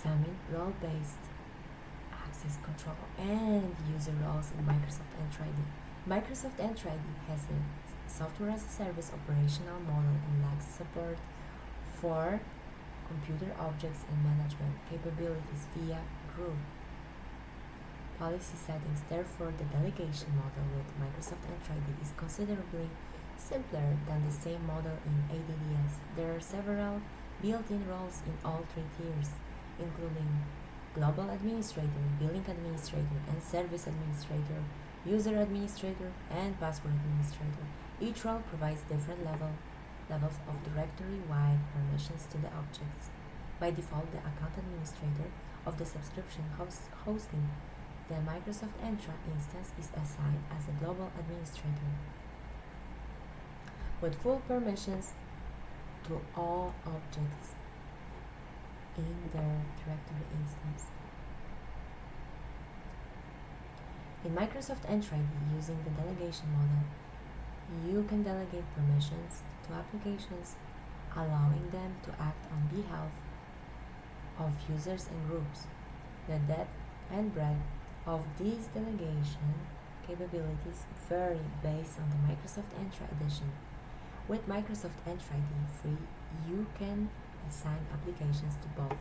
examine role-based access control and user roles in Microsoft Entra ID. Microsoft Entra ID has a software as a service operational model and lacks support for computer objects and management capabilities via group policy settings. Therefore, the delegation model with Microsoft Entra ID is considerably simpler than the same model in ADDS. There are several built-in roles in all three tiers, including Global Administrator, Billing Administrator, and Service Administrator, User Administrator, and Password Administrator. Each role provides different levels of directory-wide permissions to the objects. By default, the account administrator of the subscription hosting the Microsoft Entra instance is assigned as a global administrator with full permissions to all objects in their directory instance. In Microsoft Entra ID, using the delegation model, you can delegate permissions to applications, allowing them to act on behalf of users and groups. The depth and breadth of these delegation capabilities vary based on the Microsoft Entra edition. With Microsoft Entra ID free, you can assign applications to both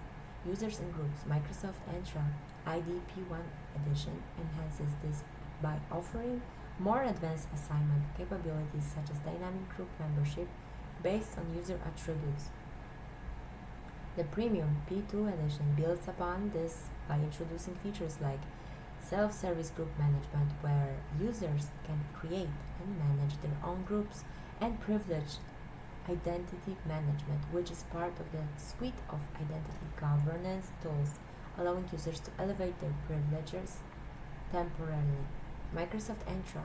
users and groups. Microsoft Entra ID P1 edition enhances this by offering more advanced assignment capabilities such as dynamic group membership based on user attributes. The premium P2 edition builds upon this by introducing features like self-service group management, where users can create and manage their own groups, and privileged identity management, which is part of the suite of identity governance tools, allowing users to elevate their privileges temporarily. Microsoft Entra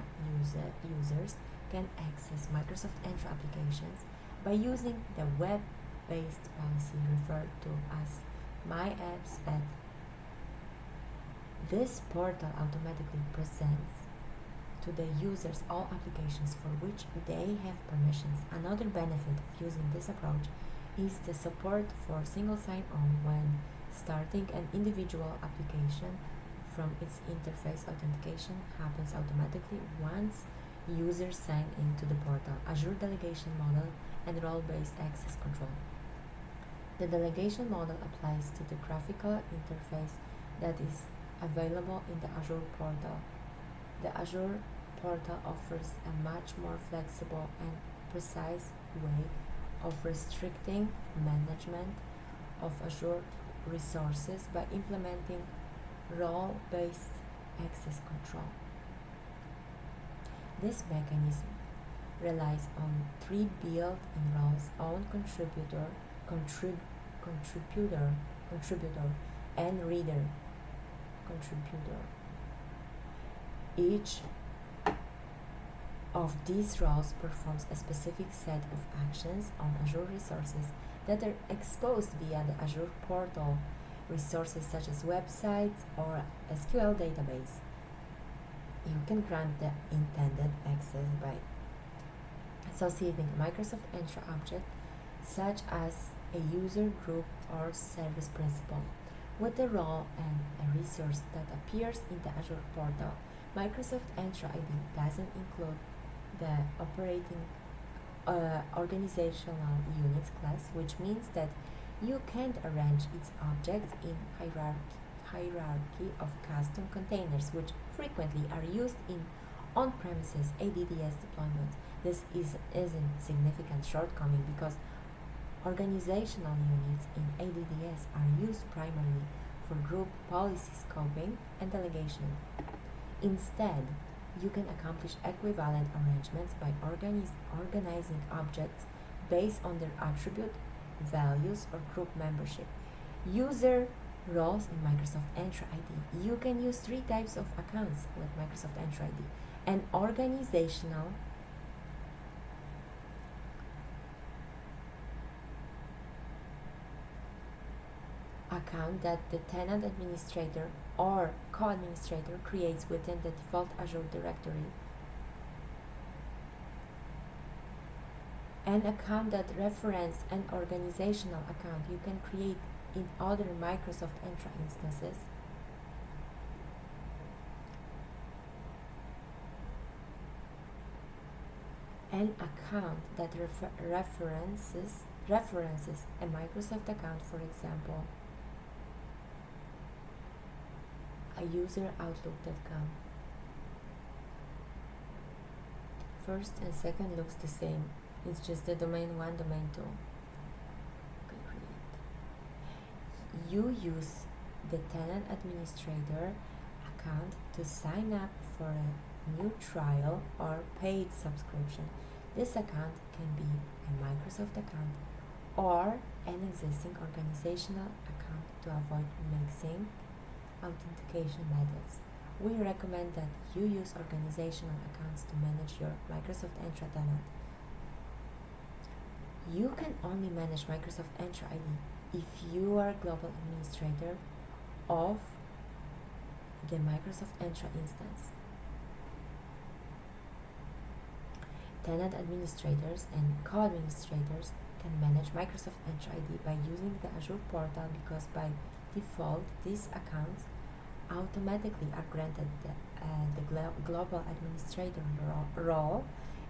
users can access Microsoft Entra applications by using the web-based policy referred to as My Apps at. This portal automatically presents to the users all applications for which they have permissions. Another benefit of using this approach is the support for single sign-on when starting an individual application. From its interface, authentication happens automatically once users sign into the portal. Azure delegation model and role-based access control. The delegation model applies to the graphical interface that is available in the Azure portal. The Azure portal offers a much more flexible and precise way of restricting management of Azure resources by implementing role-based access control. This mechanism relies on three built-in roles: own contributor, and reader contributor. Each of these roles performs a specific set of actions on Azure resources that are exposed via the Azure portal, resources such as websites or SQL database. You can grant the intended access by associating a Microsoft Entra object, such as a user, group, or service principal, with the role and a resource that appears in the Azure portal. Microsoft Entra ID doesn't include the operating organizational units class, which means that you can't arrange its objects in hierarchy of custom containers, which frequently are used in on-premises ADDS deployments. This is a significant shortcoming because organizational units in ADDS are used primarily for group policy scoping and delegation. Instead, you can accomplish equivalent arrangements by organizing objects based on their attribute, values, or group membership. User roles in Microsoft Entra ID. You can use three types of accounts with Microsoft Entra ID: an organizational account that the tenant administrator or co-administrator creates within the default Azure directory, an account that references an organizational account you can create in other Microsoft Entra instances, an account that references a Microsoft account, for example, a user outlook.com. First and second looks the same. It's just the domain 1, domain 2. Okay, create. You use the tenant administrator account to sign up for a new trial or paid subscription. This account can be a Microsoft account or an existing organizational account to avoid mixing authentication methods. We recommend that you use organizational accounts to manage your Microsoft Entra tenant. You can only manage Microsoft Entra ID if you are global administrator of the Microsoft Entra instance. Tenant administrators and co-administrators can manage Microsoft Entra ID by using the Azure portal because by default these accounts automatically are granted the global administrator role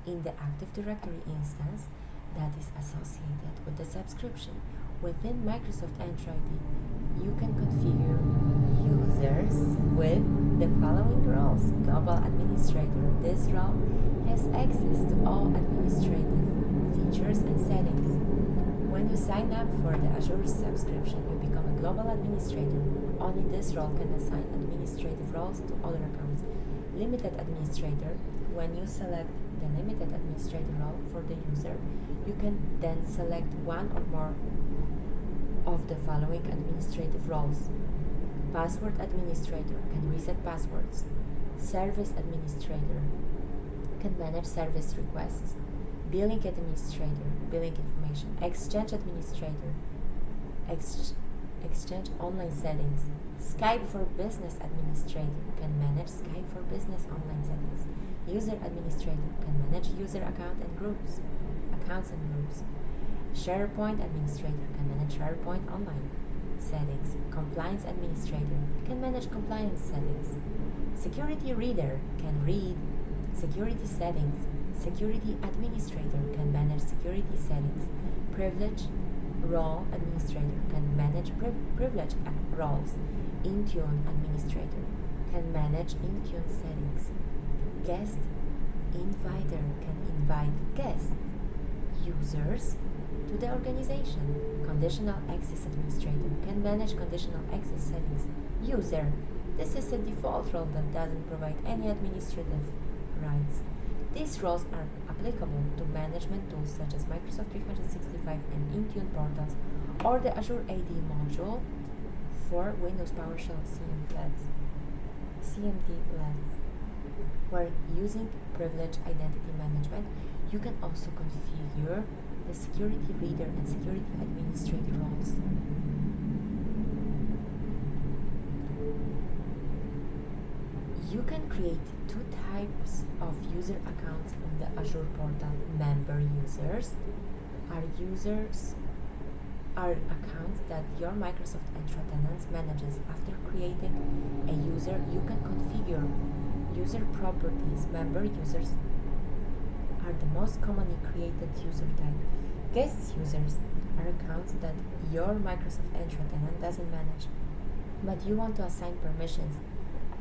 in the Active Directory instance that is associated with the subscription. Within Microsoft Entra ID, you can configure users with the following roles. Global Administrator. This role has access to all administrative features and settings. When you sign up for the Azure subscription, you become a global administrator. Only this role can assign administrative roles to other accounts. Limited administrator. When you select the limited administrator role for the user, you can then select one or more of the following administrative roles. Password administrator can reset passwords. Service administrator can manage service requests. Billing administrator, billing information. Exchange administrator, exchange online settings. Skype for Business administrator can manage Skype for Business online settings. User administrator can manage user accounts and groups. SharePoint administrator can manage SharePoint online settings. Compliance administrator can manage compliance settings. Security reader can read security settings. Security administrator can manage security settings. Privilege role administrator can manage privilege roles. Intune administrator can manage Intune settings. Guest inviter can invite guest users to the organization. Conditional access administrator can manage conditional access settings. User. This is a default role that doesn't provide any administrative rights. These roles are applicable to management tools such as Microsoft 365 and Intune portals or the Azure AD module for Windows PowerShell CMD LEDs. Where using privilege identity management, you can also configure the security reader and security administrator roles. You can create two types of user accounts in the Azure portal. Member users are accounts that your Microsoft Entra tenants manages. After creating a user, you can configure user properties. Member users are the most commonly created user type. Guest users are accounts that your Microsoft Entra tenant doesn't manage, but you want to assign permissions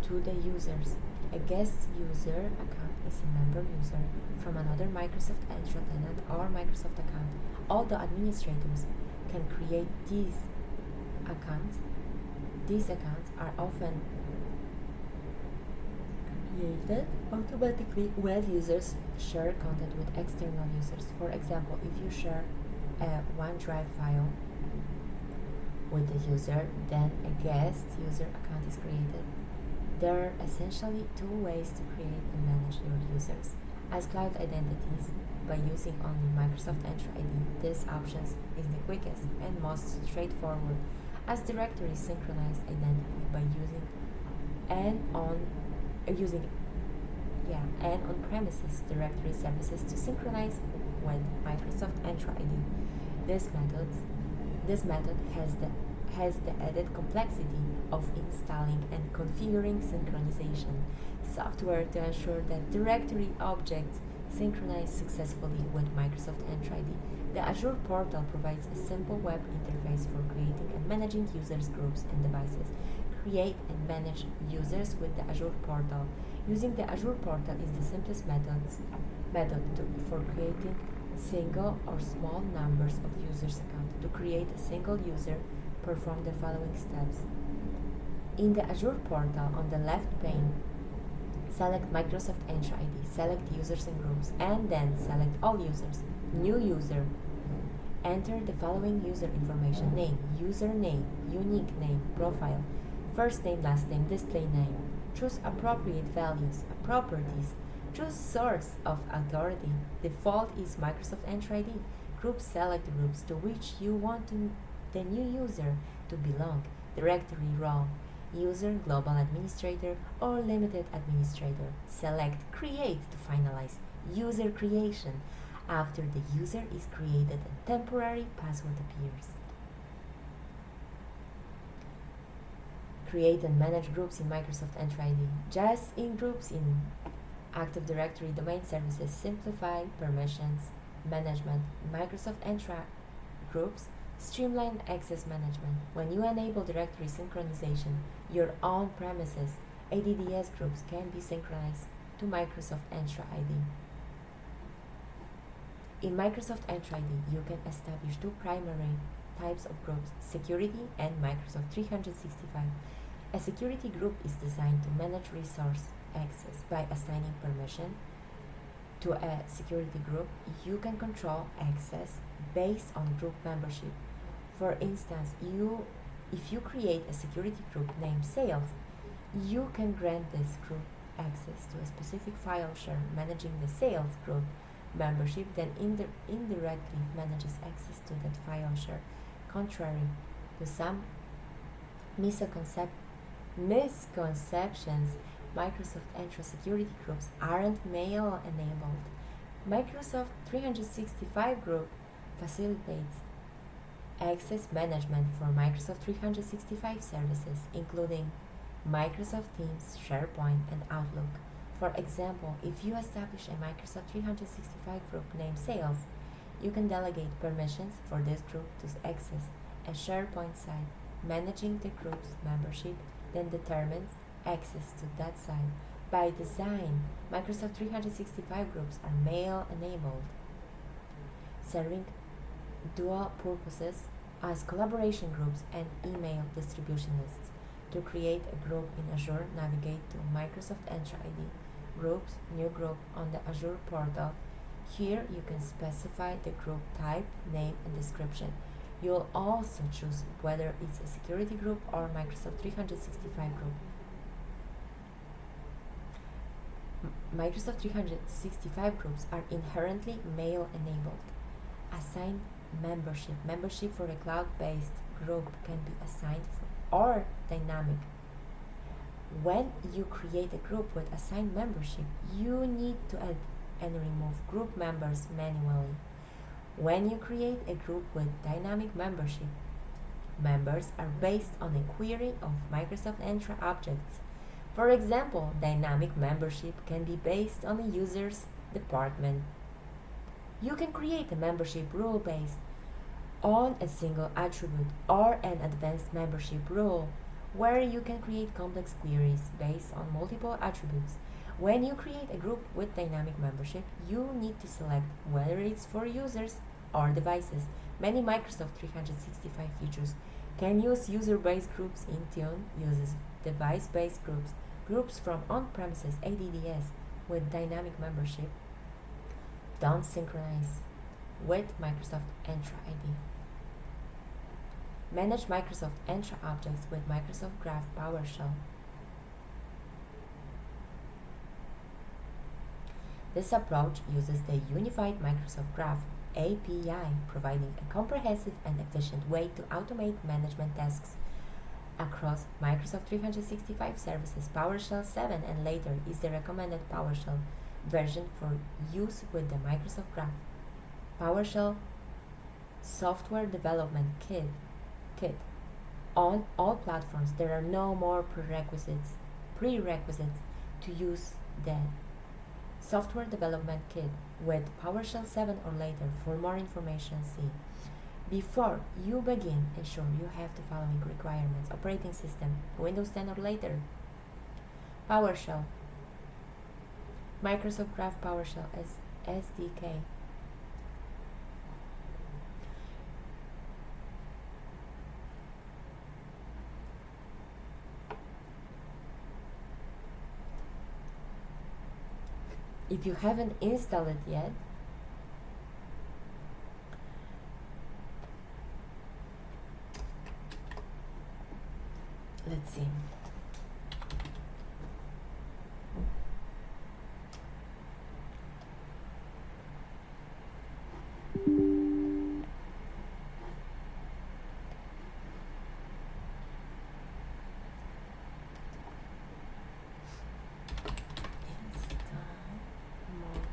to the users. A guest user account is a member user from another Microsoft Entra tenant or Microsoft account. All the administrators can create these accounts. These accounts are often created automatically when users share content with external users. For example, if you share a OneDrive file with the user, then a guest user account is created. There are essentially two ways to create and manage your users. As cloud identities, by using only Microsoft Entra ID, this option is the quickest and most straightforward. As directory synchronized identity, by using and on-premises directory services to synchronize with Microsoft Entra ID. This method has the added complexity of installing and configuring synchronization software to ensure that directory objects synchronize successfully with Microsoft Entra ID. The Azure portal provides a simple web interface for creating and managing users, groups, and devices. Create and manage users with the Azure portal. Using the Azure portal is the simplest for creating single or small numbers of users account. To create a single user, perform the following steps. In the Azure portal, on the left pane, select Microsoft Entra ID, select users and groups, and then select all users. New user. Enter the following user information: name, username, unique name, profile, first name, last name, display name. Choose appropriate values, properties. Choose source of authority. Default is Microsoft Entra ID. Group, select groups to which you want the new user to belong. Directory role: user, global administrator, or limited administrator. Select create to finalize user creation. After the user is created, a temporary password appears. Create and manage groups in Microsoft Entra ID. Just in groups in Active Directory domain services, simplify permissions management. Microsoft Entra groups streamline access management. When you enable directory synchronization, your on-premises ADDS groups can be synchronized to Microsoft Entra ID. In Microsoft Entra ID, you can establish two primary types of groups: security and Microsoft 365. A security group is designed to manage resource access. By assigning permission to a security group, you can control access based on group membership. For instance, if you create a security group named Sales, you can grant this group access to a specific file share. Managing the sales group membership then indirectly manages access to that file share. Contrary to some misconceptions, Microsoft Entra security groups aren't mail enabled. Microsoft 365 group facilitates access management for Microsoft 365 services, including Microsoft Teams, SharePoint, and Outlook. For example, if you establish a Microsoft 365 group named Sales, you can delegate permissions for this group to access a SharePoint site. Managing the group's membership then determines access to that site. By design, Microsoft 365 groups are mail-enabled, serving dual purposes as collaboration groups and email distribution lists. To create a group in Azure, navigate to Microsoft Entra ID, Groups, New Group on the Azure portal. Here you can specify the group type, name, and description. You'll also choose whether it's a security group or Microsoft 365 group. Microsoft 365 groups are inherently mail-enabled. Assign membership. Membership for a cloud-based group can be assigned or dynamic. When you create a group with assigned membership, you need to add and remove group members manually. When you create a group with dynamic membership, members are based on a query of Microsoft Entra objects. For example, dynamic membership can be based on a user's department. You can create a membership rule based on a single attribute or an advanced membership rule, where you can create complex queries based on multiple attributes. When you create a group with dynamic membership, you need to select whether it's for users or devices. Many Microsoft 365 features can use user-based groups. Intune uses device-based groups. Groups from on-premises ADDS with dynamic membership don't synchronize with Microsoft Entra ID. Manage Microsoft Entra objects with Microsoft Graph PowerShell. This approach uses the unified Microsoft Graph API, providing a comprehensive and efficient way to automate management tasks across Microsoft 365 services. PowerShell 7 and later is the recommended PowerShell version for use with the Microsoft Graph. PowerShell Software Development Kit On all platforms, there are no more prerequisites to use the software development kit with PowerShell 7 or later. For more information, see. Before you begin, ensure you have the following requirements: operating system, Windows 10 or later, PowerShell, Microsoft Graph PowerShell as SDK. If you haven't installed it yet, let's see.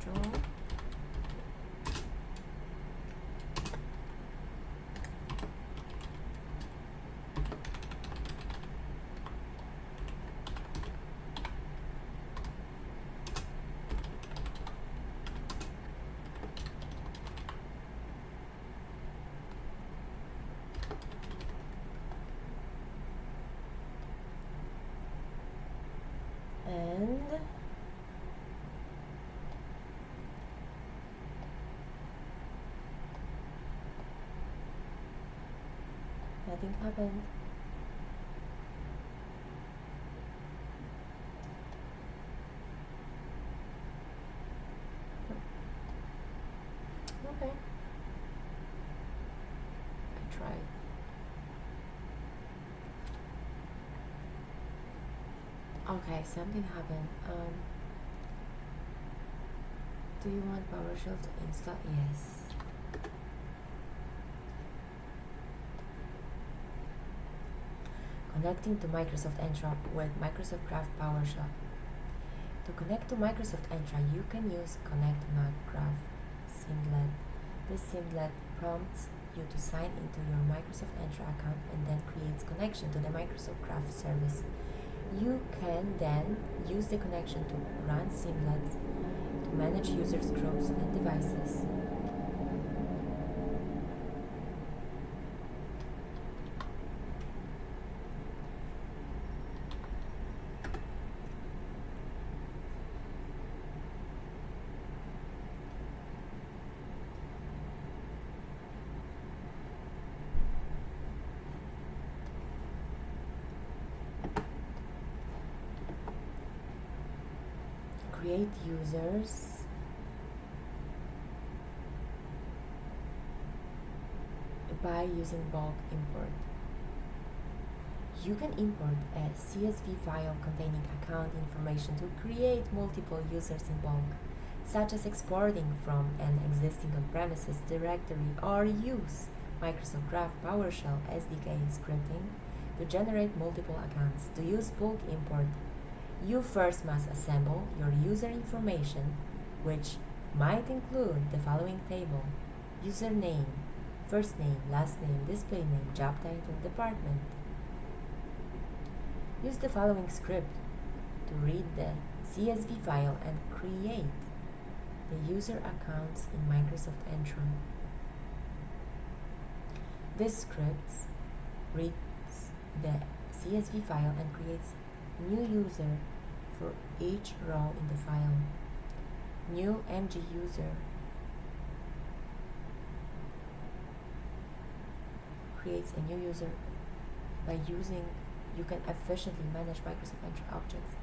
Module. And nothing happened. Okay. I tried. Okay, something happened. Do you want PowerShell to install? Yes. Connecting to Microsoft Entra with Microsoft Graph PowerShell. To connect to Microsoft Entra, you can use Connect Mac Graph Singlet. This singlet prompts you to sign into your Microsoft Entra account and then creates connection to the Microsoft Graph service. You can then use the connection to run singlets to manage users, groups, and devices. Create users. By using bulk import. You can import a CSV file containing account information to create multiple users in bulk, such as exporting from an existing on-premises directory, or use Microsoft Graph PowerShell SDK scripting to generate multiple accounts. To use bulk import, you first must assemble your user information, which might include the following table: username, first name, last name, display name, job title, department. Use the following script to read the CSV file and create the user accounts in Microsoft Entra. This script reads the CSV file and creates new user for each row in the file. New MG user creates a new user. By using, you can efficiently manage Microsoft Entra objects.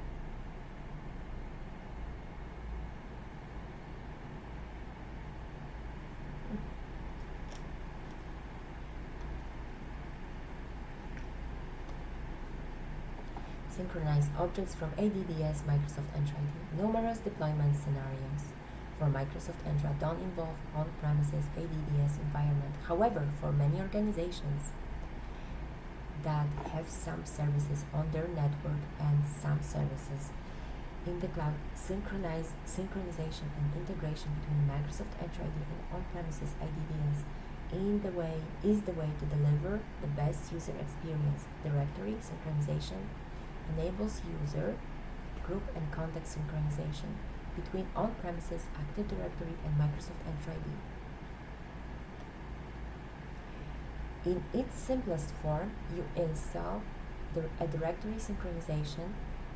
Synchronize objects from ADDS Microsoft Entra ID. Numerous deployment scenarios for Microsoft Entra don't involve on-premises ADDS environment. However, for many organizations that have some services on their network and some services in the cloud, synchronization and integration between Microsoft Entra ID and on-premises ADDS is the way to deliver the best user experience. Directory synchronization enables user, group, and context synchronization between on-premises Active Directory and Microsoft Entra ID. In its simplest form, you install a directory synchronization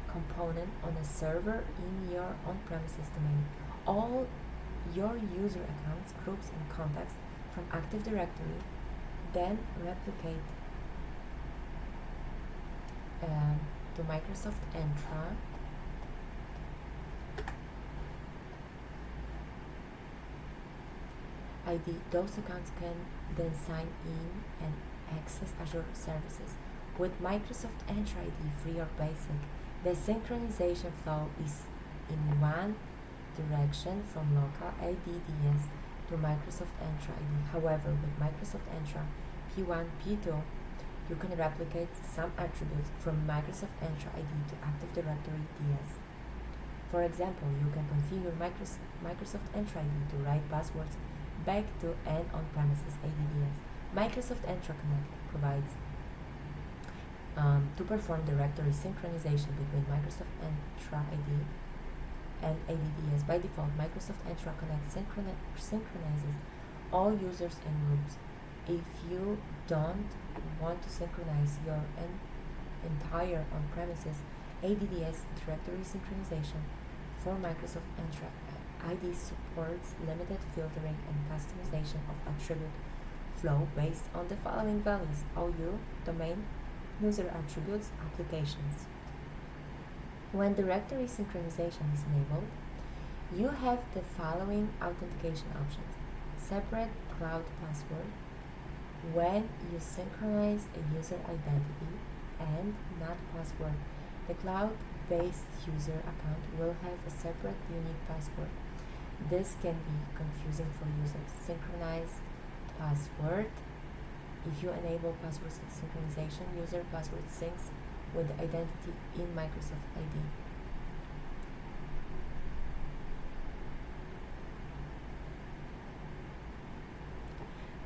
component on a server in your on-premises domain. All your user accounts, groups, and contacts from Active Directory then replicate to Microsoft Entra ID. Those accounts can then sign in and access Azure services. With Microsoft Entra ID free or basic, the synchronization flow is in one direction from local ADDS to Microsoft Entra ID. However, with Microsoft Entra P1, P2, you can replicate some attributes from Microsoft Entra ID to Active Directory DS. For example, you can configure Microsoft Entra ID to write passwords back to an on-premises ADDS. Microsoft Entra Connect provides to perform directory synchronization between Microsoft Entra ID and ADDS. By default, Microsoft Entra Connect synchronizes all users and groups. If you don't want to synchronize your entire on-premises ADDS, directory synchronization for Microsoft Entra ID supports limited filtering and customization of attribute flow based on the following values: OU, domain, user attributes, applications. When directory synchronization is enabled, you have the following authentication options: separate cloud password when you synchronize a user identity and not password. The cloud-based user account will have a separate unique password. This can be confusing for users. Synchronized password. If you enable password synchronization, user password syncs with the identity in Microsoft ID.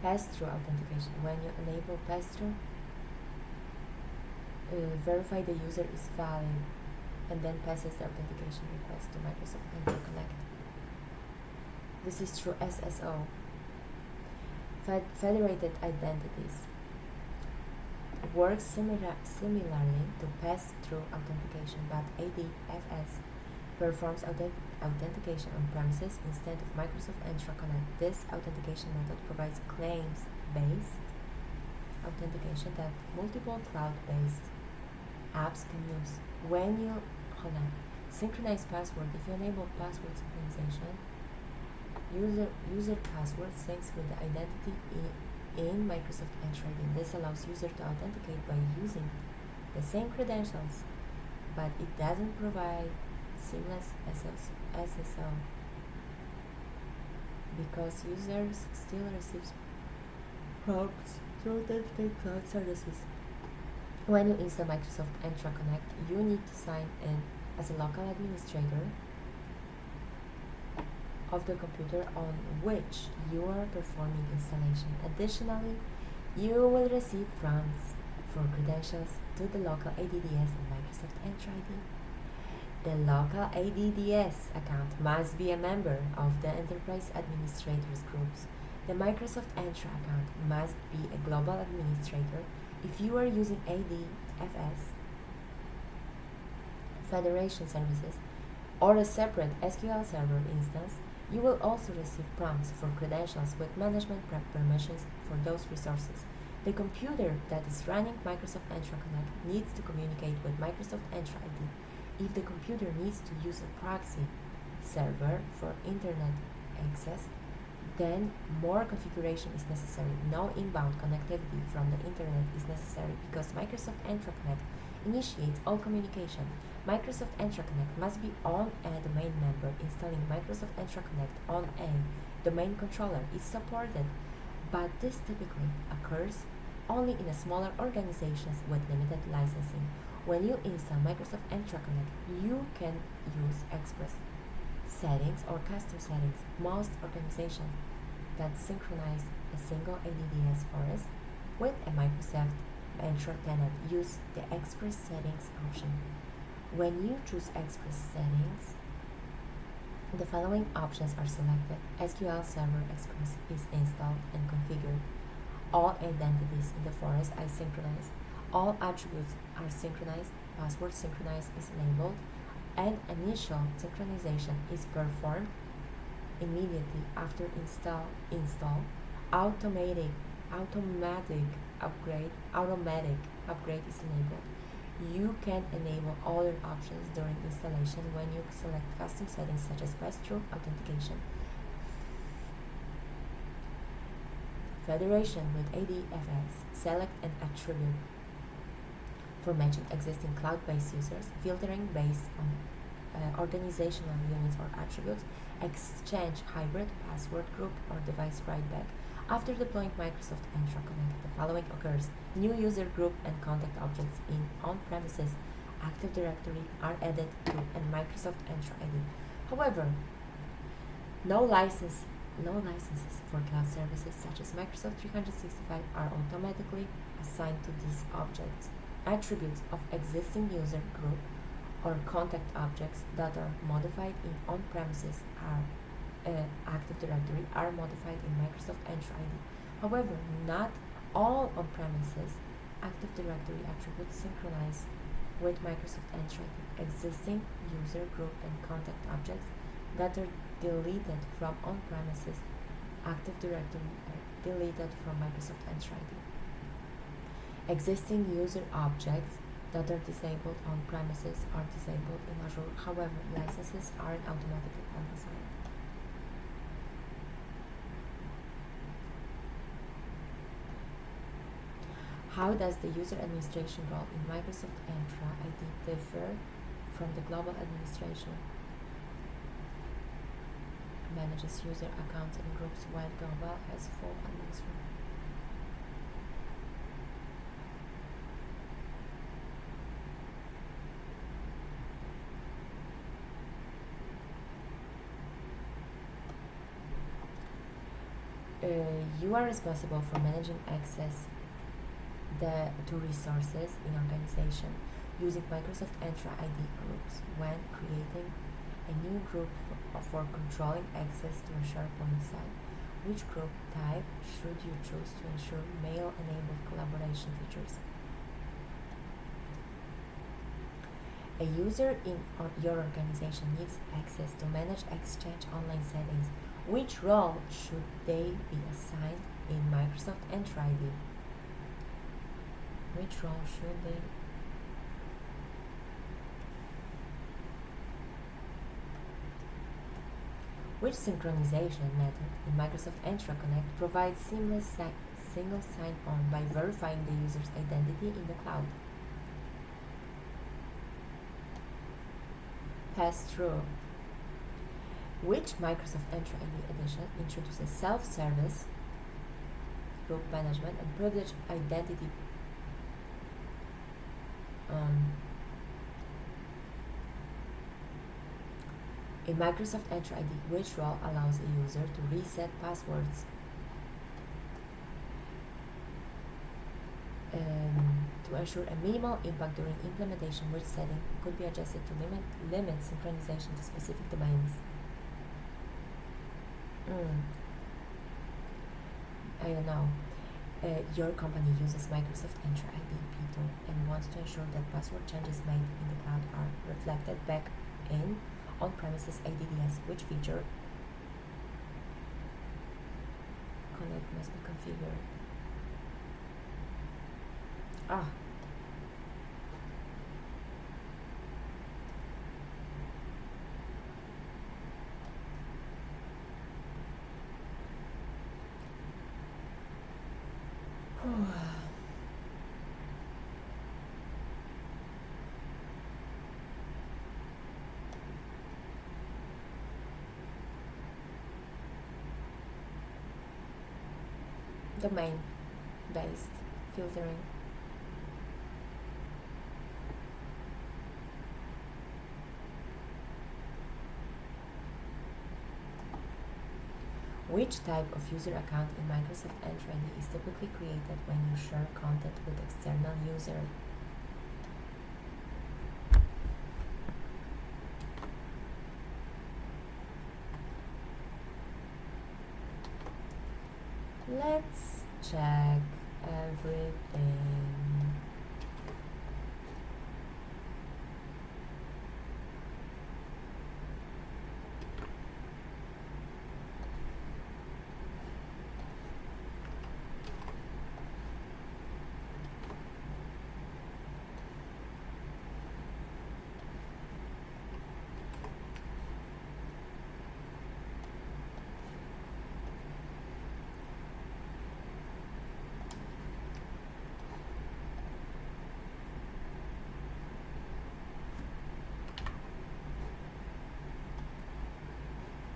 Pass-through authentication. When you enable pass-through, verify the user is valid and then passes the authentication request to Microsoft Entra Connect. This is through SSO. Federated identities works similarly to pass-through authentication, but ADFS performs authentication on premises instead of Microsoft Entra Connect. This authentication method provides claims-based authentication that multiple cloud-based apps can use. When you synchronize password, if you enable password synchronization, user password syncs with the identity in Microsoft Entra ID. This allows user to authenticate by using the same credentials, but it doesn't provide seamless SSO because users still receive prompts to authenticate cloud services. When you install Microsoft Entra Connect, you need to sign in as a local administrator of the computer on which you are performing installation. Additionally, you will receive prompts for credentials to the local ADDS and Microsoft Entra ID. The local ADDS account must be a member of the Enterprise Administrators groups. The Microsoft Entra account must be a global administrator. If you are using ADFS, Federation services, or a separate SQL Server instance, you will also receive prompts for credentials with management permissions for those resources. The computer that is running Microsoft Entra Connect needs to communicate with Microsoft Entra ID. If the computer needs to use a proxy server for internet access, then more configuration is necessary. No inbound connectivity from the internet is necessary because Microsoft Entra Connect initiates all communication. Microsoft Entra Connect must be on a domain member. Installing Microsoft Entra Connect on a domain controller is supported, but this typically occurs only in smaller organizations with limited licensing. When you install Microsoft Entra Connect, you can use Express settings or custom settings. Most organizations that synchronize a single ADDS forest with a Microsoft Entra tenant. Use the Express Settings option. When you choose Express Settings, the following options are selected. SQL Server Express is installed and configured. All identities in the forest are synchronized. All attributes are synchronized. Password synchronized is enabled. And initial synchronization is performed immediately after install. Automatic upgrade is enabled. You can enable other options during installation when you select custom settings such as pass-through authentication, federation with ADFS, select an attribute for matching existing cloud-based users, filtering based on organizational units or attributes, exchange hybrid, password group, or device write-back. After deploying Microsoft Entra Connect, the following occurs. New user group and contact objects in on-premises Active Directory are added to a Microsoft Entra ID. However, no licenses for cloud services such as Microsoft 365 are automatically assigned to these objects. Attributes of existing user group or contact objects that are modified in on-premises Active Directory are modified in Microsoft Entra ID. However, not all on-premises Active Directory attributes synchronize with Microsoft Entra ID. Existing user group and contact objects that are deleted from on-premises Active Directory are deleted from Microsoft Entra ID. Existing user objects that are disabled on premises are disabled in Azure. However, licenses aren't automatically assigned. How does the user administration role in Microsoft Entra ID differ from the global administration? Manages user accounts and groups while global has full administration. You are responsible for managing access to resources in organization using Microsoft Entra ID groups. When creating a new group for controlling access to a SharePoint site, which group type should you choose to ensure mail-enabled collaboration features? A user in your organization needs access to manage Exchange online settings. Which role should they be assigned in Microsoft Entra ID? Which role should they? Which synchronization method in Microsoft Entra Connect provides seamless single sign-on by verifying the user's identity in the cloud? Pass-through. Which Microsoft Entra ID edition introduces self-service, group management, and privileged identity in Microsoft Entra ID, which role allows a user to reset passwords? To ensure a minimal impact during implementation, which setting could be adjusted to limit synchronization to specific domains? I don't know. Your company uses Microsoft Entra ID P2 and wants to ensure that password changes made in the cloud are reflected back in on-premises ADDS. Which feature Connect must be configured? Domain-based filtering. Which type of user account in Microsoft Entra ID is typically created when you share content with external user? Let's check everything.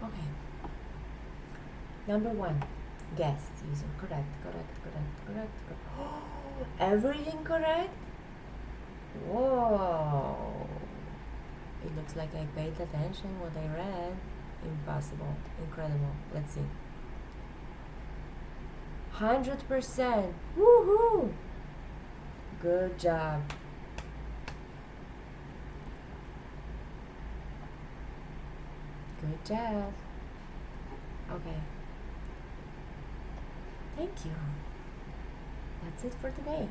Okay. Number 1, guest user. Correct. Everything correct? Whoa. It looks like I paid attention what I read. Impossible. Incredible. Let's see. 100%. Woohoo! Good job. Good job. Okay. Thank you. That's it for today.